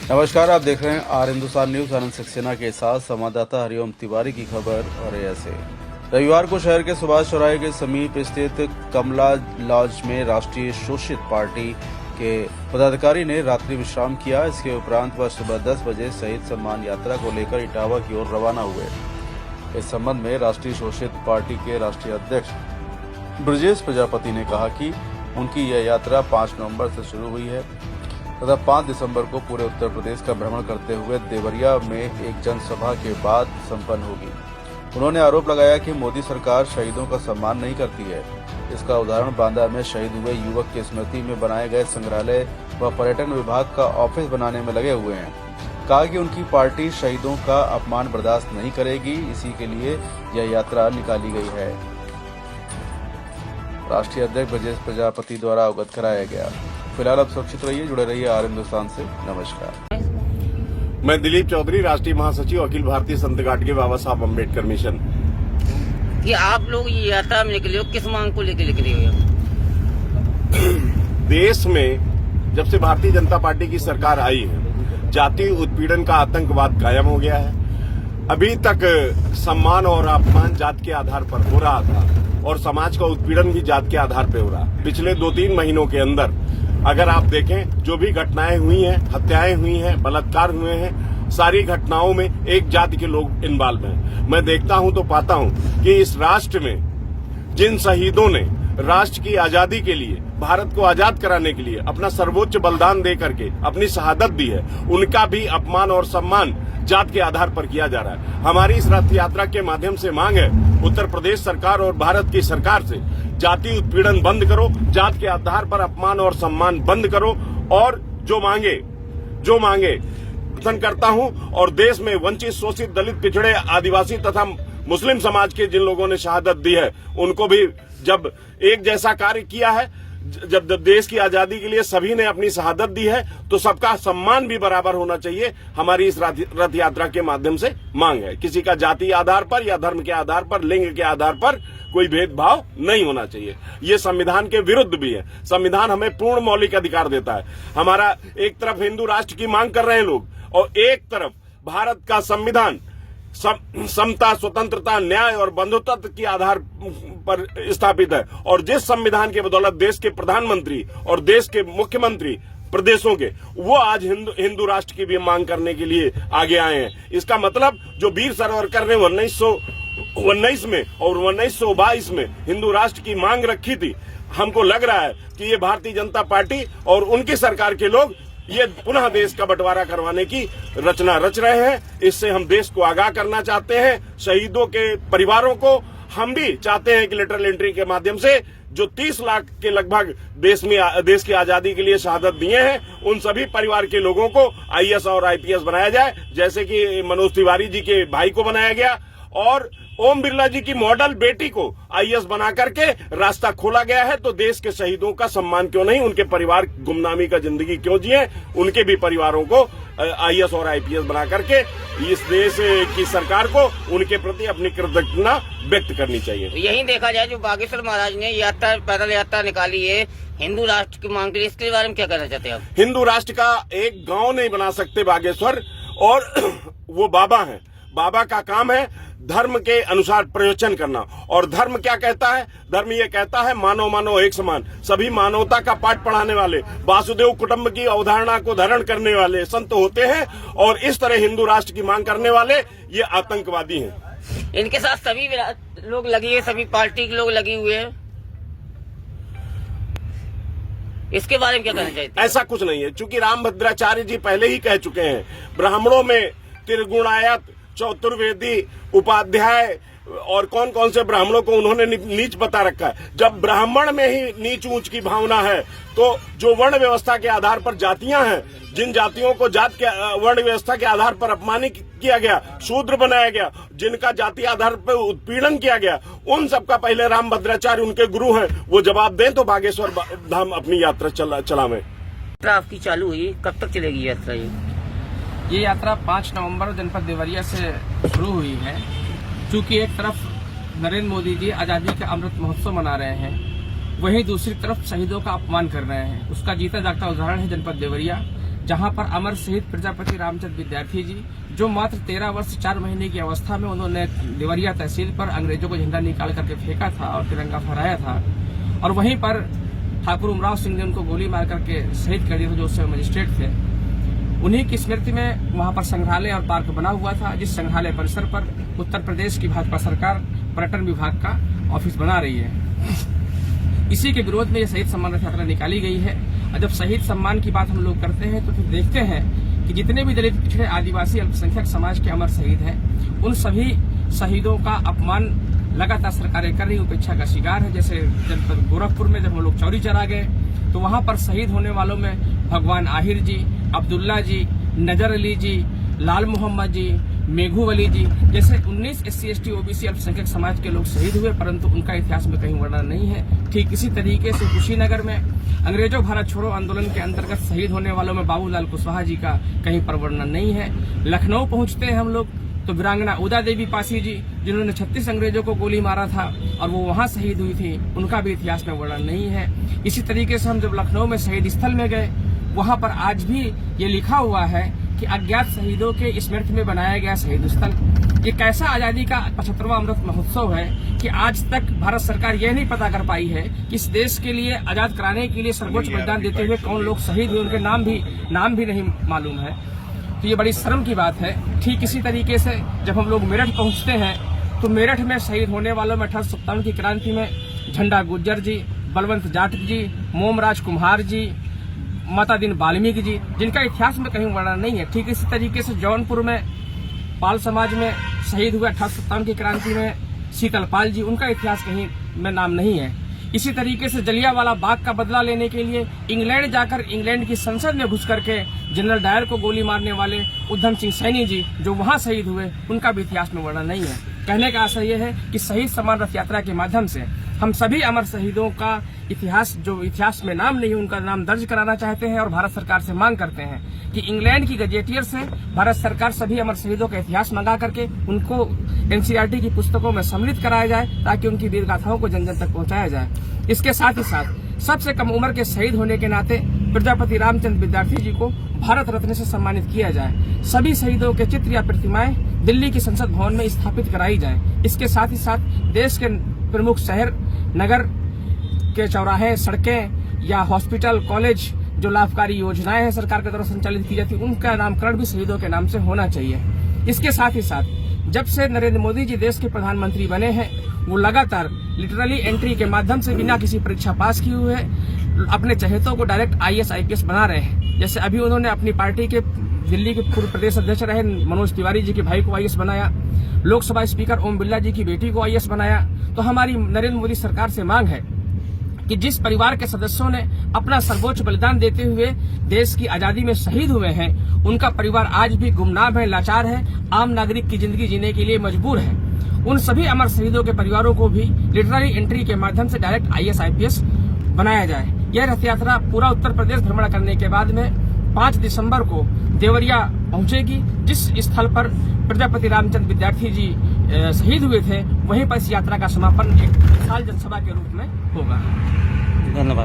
नमस्कार, आप देख रहे हैं आर हिंदुस्तान न्यूज। आनंद सक्सेना के साथ संवाददाता हरिओम तिवारी की खबर। और ऐसे रविवार को शहर के सुभाष चौराहे के समीप स्थित कमला लॉज में राष्ट्रीय शोषित पार्टी के पदाधिकारी ने रात्रि विश्राम किया। इसके उपरांत वह सुबह 10 बजे शहीद सम्मान यात्रा को लेकर इटावा की ओर रवाना हुए। इस संबंध में राष्ट्रीय शोषित पार्टी के राष्ट्रीय अध्यक्ष ब्रजेश प्रजापति ने कहा कि उनकी यह यात्रा 5 नवंबर से शुरू हुई है तथा 5 दिसंबर को पूरे उत्तर प्रदेश का भ्रमण करते हुए देवरिया में एक जनसभा के बाद संपन्न होगी। उन्होंने आरोप लगाया कि मोदी सरकार शहीदों का सम्मान नहीं करती है। इसका उदाहरण बांदा में शहीद हुए युवक की स्मृति में बनाए गए संग्रहालय व पर्यटन विभाग का ऑफिस बनाने में लगे हुए हैं। कहा कि उनकी पार्टी शहीदों का अपमान बर्दाश्त नहीं करेगी, इसी के लिए यह यात्रा निकाली गई है। राष्ट्रीय अध्यक्ष ब्रजेश प्रजापति द्वारा अवगत कराया गया। फिलहाल आप सुरक्षित रहिए, जुड़े रहिए आर हिंदुस्तान से। नमस्कार। मैं दिलीप चौधरी, राष्ट्रीय महासचिव अखिल भारतीय संत गाडगे बाबा साहब अम्बेडकर मिशन। कि आप लोग ये यात्रा में निकले हो, किस मांग को लेकर निकले हो? देश में जब से भारतीय जनता पार्टी की सरकार आई है, जातीय उत्पीड़न का आतंकवाद कायम हो गया है। अभी तक सम्मान और अपमान जात के आधार पर हो रहा था और समाज का उत्पीड़न भी जात के आधार पर हो रहा। पिछले 2-3 महीनों के अंदर अगर आप देखें, जो भी घटनाएं हुई हैं, हत्याएं हुई हैं, बलात्कार हुए हैं, सारी घटनाओं में एक जाति के लोग इन्वॉल्व हैं। मैं देखता हूं तो पाता हूं कि इस राष्ट्र में जिन शहीदों ने राष्ट्र की आजादी के लिए, भारत को आजाद कराने के लिए अपना सर्वोच्च बलिदान दे करके अपनी शहादत दी है, उनका भी अपमान और सम्मान जात के आधार पर किया जा रहा है। हमारी इस रथ यात्रा के माध्यम से मांग है उत्तर प्रदेश सरकार और भारत की सरकार से, जाति उत्पीड़न बंद करो, जात के आधार पर अपमान और सम्मान बंद करो और जो मांगे समर्थन करता हूं। और देश में वंचित, शोषित, दलित, पिछड़े, आदिवासी तथा मुस्लिम समाज के जिन लोगों ने शहादत दी है, उनको भी जब एक जैसा कार्य किया है, जब देश की आजादी के लिए सभी ने अपनी शहादत दी है, तो सबका सम्मान भी बराबर होना चाहिए। हमारी इस रथ यात्रा के माध्यम से मांग है। किसी का जाति आधार पर या धर्म के आधार पर, लिंग के आधार पर कोई भेदभाव नहीं होना चाहिए। ये संविधान के विरुद्ध भी है। संविधान हमें पूर्ण मौलिक अधिकार देता है। हमारा एक तरफ हिंदू राष्ट्र की मांग कर रहे हैं लोग और एक तरफ भारत का संविधान समता, स्वतंत्रता, न्याय और बंधुत्व के आधार पर स्थापित है। और जिस संविधान के बदौलत देश के प्रधानमंत्री और देश के मुख्यमंत्री प्रदेशों के, वो आज हिंदू राष्ट्र की भी मांग करने के लिए आगे आए हैं। इसका मतलब जो वीर सावरकर ने 1919 में और 1922 में हिंदू राष्ट्र की मांग रखी थी, हमको लग रहा है कि ये भारतीय जनता पार्टी और उनकी सरकार के लोग ये पुनः देश का बंटवारा करवाने की रचना रच रहे हैं। इससे हम देश को आगाह करना चाहते हैं। शहीदों के परिवारों को हम भी चाहते हैं कि लेटरल एंट्री के माध्यम से जो 30 लाख के लगभग देश की आजादी के लिए शहादत दिए हैं, उन सभी परिवार के लोगों को आईएएस और आईपीएस बनाया जाए, जैसे कि मनोज तिवारी जी के भाई को बनाया गया और ओम बिरला जी की मॉडल बेटी को आईएएस बना करके रास्ता खोला गया है। तो देश के शहीदों का सम्मान क्यों नहीं, उनके परिवार गुमनामी का जिंदगी क्यों जिए, उनके भी परिवारों को आईएएस और आईपीएस बना करके इस देश की सरकार को उनके प्रति अपनी कृतज्ञता व्यक्त करनी चाहिए। यही देखा जाए, जो बागेश्वर महाराज ने यात्रा, पैदल यात्रा निकाली है हिंदू राष्ट्र की मांग के लिए, इसके बारे में क्या कहना चाहते हैं आप? हिंदू राष्ट्र का एक गांव नहीं बना सकते बागेश्वर, और वो बाबा हैं। बाबा का काम है धर्म के अनुसार प्रयोजन करना। और धर्म क्या कहता है? धर्म ये कहता है मानव मानव एक समान। सभी मानवता का पाठ पढ़ाने वाले, वासुदेव कुटुंब की अवधारणा को धारण करने वाले संत होते हैं। और इस तरह हिंदू राष्ट्र की मांग करने वाले ये आतंकवादी हैं। इनके साथ सभी लोग लगे हैं, सभी पार्टी के लोग लगे हुए हैं। इसके बारे में क्या कहना चाहते हैं? ऐसा कुछ नहीं है, चूंकि रामभद्राचार्य जी पहले ही कह चुके हैं, ब्राह्मणों में त्रिगुणायत, चतुर्वेदी, उपाध्याय और कौन कौन से ब्राह्मणों को उन्होंने नीच बता रखा है। जब ब्राह्मण में ही नीच ऊंच की भावना है, तो जो वर्ण व्यवस्था के आधार पर जातियां हैं, जिन जातियों को जात के वर्ण व्यवस्था के आधार पर अपमानित किया गया, शूद्र बनाया गया, जिनका जाति आधार पर उत्पीड़न किया गया, उन सबका पहले रामभद्राचार्य उनके गुरु हैं, वो जवाब दें तो बागेश्वर धाम अपनी यात्रा चलावें। आपकी चालू हुई, कब तक चलेगी यात्रा? ये यात्रा 5 नवंबर जनपद देवरिया से शुरू हुई है। चूंकि एक तरफ नरेंद्र मोदी जी आजादी का अमृत महोत्सव मना रहे हैं, वहीं दूसरी तरफ शहीदों का अपमान कर रहे हैं। उसका जीता जागता उदाहरण है जनपद देवरिया, जहां पर अमर शहीद प्रजापति रामचंद्र विद्यार्थी जी, जो मात्र 13 वर्ष 4 महीने की अवस्था में उन्होंने देवरिया तहसील पर अंग्रेजों को झंडा निकाल करके फेंका था और तिरंगा फहराया था, और वहीं पर ठाकुर उमराव सिंह ने उनको गोली मार करके शहीद कर दिया था, जो उस समय मजिस्ट्रेट थे। उन्हीं की स्मृति में वहां पर संग्रहालय और पार्क बना हुआ था, जिस संग्रहालय परिसर पर उत्तर प्रदेश की भाजपा सरकार पर्यटन विभाग का ऑफिस बना रही है। इसी के विरोध में ये शहीद सम्मान रथ यात्रा निकाली गई है। और जब शहीद सम्मान की बात हम लोग करते हैं तो फिर देखते हैं कि जितने भी दलित, पिछड़े, आदिवासी, अल्पसंख्यक समाज के अमर शहीद हैं, उन सभी शहीदों का अपमान लगातार सरकारें कर रही, उपेक्षा का शिकार है। जैसे जनपद गोरखपुर में जब हम लोग चौरी चरा गए तो वहां पर शहीद होने वालों में भगवान आहिर जी, अब्दुल्ला जी, नजर अली जी, लाल मोहम्मद जी, मेघू वली जी जैसे 19 SC ST OBC अल्पसंख्यक समाज के लोग शहीद हुए, परंतु उनका इतिहास में कहीं वर्णन नहीं है। ठीक इसी तरीके से कुशीनगर में अंग्रेजों भारत छोड़ो आंदोलन के अंतर्गत शहीद होने वालों में बाबूलाल कुशवाहा जी का कहीं पर वर्णन नहीं है। लखनऊ पहुंचते हैं हम लोग तो वीरांगना उदा देवी पासी जी, जिन्होंने 36 अंग्रेजों को गोली मारा था और वो वहां शहीद हुई थी, उनका भी इतिहास में वर्णन नहीं है। इसी तरीके से हम जब लखनऊ में शहीद स्थल में गए, वहां पर आज भी ये लिखा हुआ है कि अज्ञात शहीदों के स्मृति में बनाया गया शहीद स्थल। ये कैसा आजादी का 75वां अमृत महोत्सव है कि आज तक भारत सरकार यह नहीं पता कर पाई है कि इस देश के लिए आजाद कराने के लिए सर्वोच्च बलिदान देते हुए कौन लोग शहीद हुए, उनके नाम भी नहीं मालूम है। तो ये बड़ी शर्म की बात है। ठीक इसी तरीके से जब हम लोग मेरठ पहुंचते हैं तो मेरठ में शहीद होने वालों में 1857 की क्रांति में झंडा गुज्जर जी, बलवंत जाट जी, मोमराज कुम्हार जी, माता दीन वाल्मीकि जी, जिनका इतिहास में कहीं वर्णन नहीं है। ठीक इसी तरीके से जौनपुर में पाल समाज में शहीद हुए 1857 की क्रांति में शीतल पाल जी, उनका इतिहास कहीं में नाम नहीं है। इसी तरीके से जलियांवाला बाग का बदला लेने के लिए इंग्लैंड जाकर इंग्लैंड की संसद में घुस करके जनरल डायर को गोली मारने वाले उधम सिंह सैनी जी, जो वहां शहीद हुए, उनका भी इतिहास में वर्णन नहीं है। कहने का आशय यह है कि शहीद सम्मान रथ यात्रा के माध्यम से हम सभी अमर शहीदों का इतिहास, जो इतिहास में नाम नहीं है, उनका नाम दर्ज कराना चाहते हैं और भारत सरकार से मांग करते हैं कि इंग्लैंड की गजेटियर से भारत सरकार सभी अमर शहीदों का इतिहास मंगा करके उनको NCERT की पुस्तकों में सम्मिलित कराया जाए, ताकि उनकी वीर गाथाओं को जन जन तक पहुंचाया जाए। इसके साथ ही साथ सबसे कम उम्र के शहीद होने के नाते प्रजापति रामचंद्र विद्यार्थी जी को भारत रत्न से सम्मानित किया जाए। सभी शहीदों के चित्र या प्रतिमाएं दिल्ली की संसद भवन में स्थापित कराई जाए। इसके साथ ही साथ देश के प्रमुख शहर, नगर के चौराहे, सड़कें या हॉस्पिटल, कॉलेज, जो लाभकारी योजनाएं हैं सरकार के द्वारा संचालित की जाती है, उनका नामकरण भी शहीदों के नाम से होना चाहिए। इसके साथ ही साथ जब से नरेंद्र मोदी जी देश के प्रधानमंत्री बने हैं, वो लगातार लिटरली एंट्री के माध्यम से बिना किसी परीक्षा पास किए हुए अपने चहेतों को डायरेक्ट IAS IPS बना रहे हैं। जैसे अभी उन्होंने अपनी पार्टी के दिल्ली के पूर्व प्रदेश अध्यक्ष रहे मनोज तिवारी जी के भाई को IAS बनाया, लोकसभा स्पीकर ओम बिरला जी की बेटी को IAS बनाया। तो हमारी नरेंद्र मोदी सरकार से मांग है कि जिस परिवार के सदस्यों ने अपना सर्वोच्च बलिदान देते हुए देश की आजादी में शहीद हुए हैं, उनका परिवार आज भी गुमनाम है, लाचार है, आम नागरिक की जिंदगी जीने के लिए मजबूर है, उन सभी अमर शहीदों के परिवारों को भी लिटररी एंट्री के माध्यम से डायरेक्ट IAS IPS बनाया जाए। यह रथ यात्रा पूरा उत्तर प्रदेश भ्रमण करने के बाद में 5 दिसंबर को देवरिया पहुंचेगी, जिस स्थल पर प्रजापति रामचंद्र विद्यार्थी जी शहीद हुए थे, वहीं पर इस यात्रा का समापन एक विशाल जनसभा के रूप में होगा। धन्यवाद।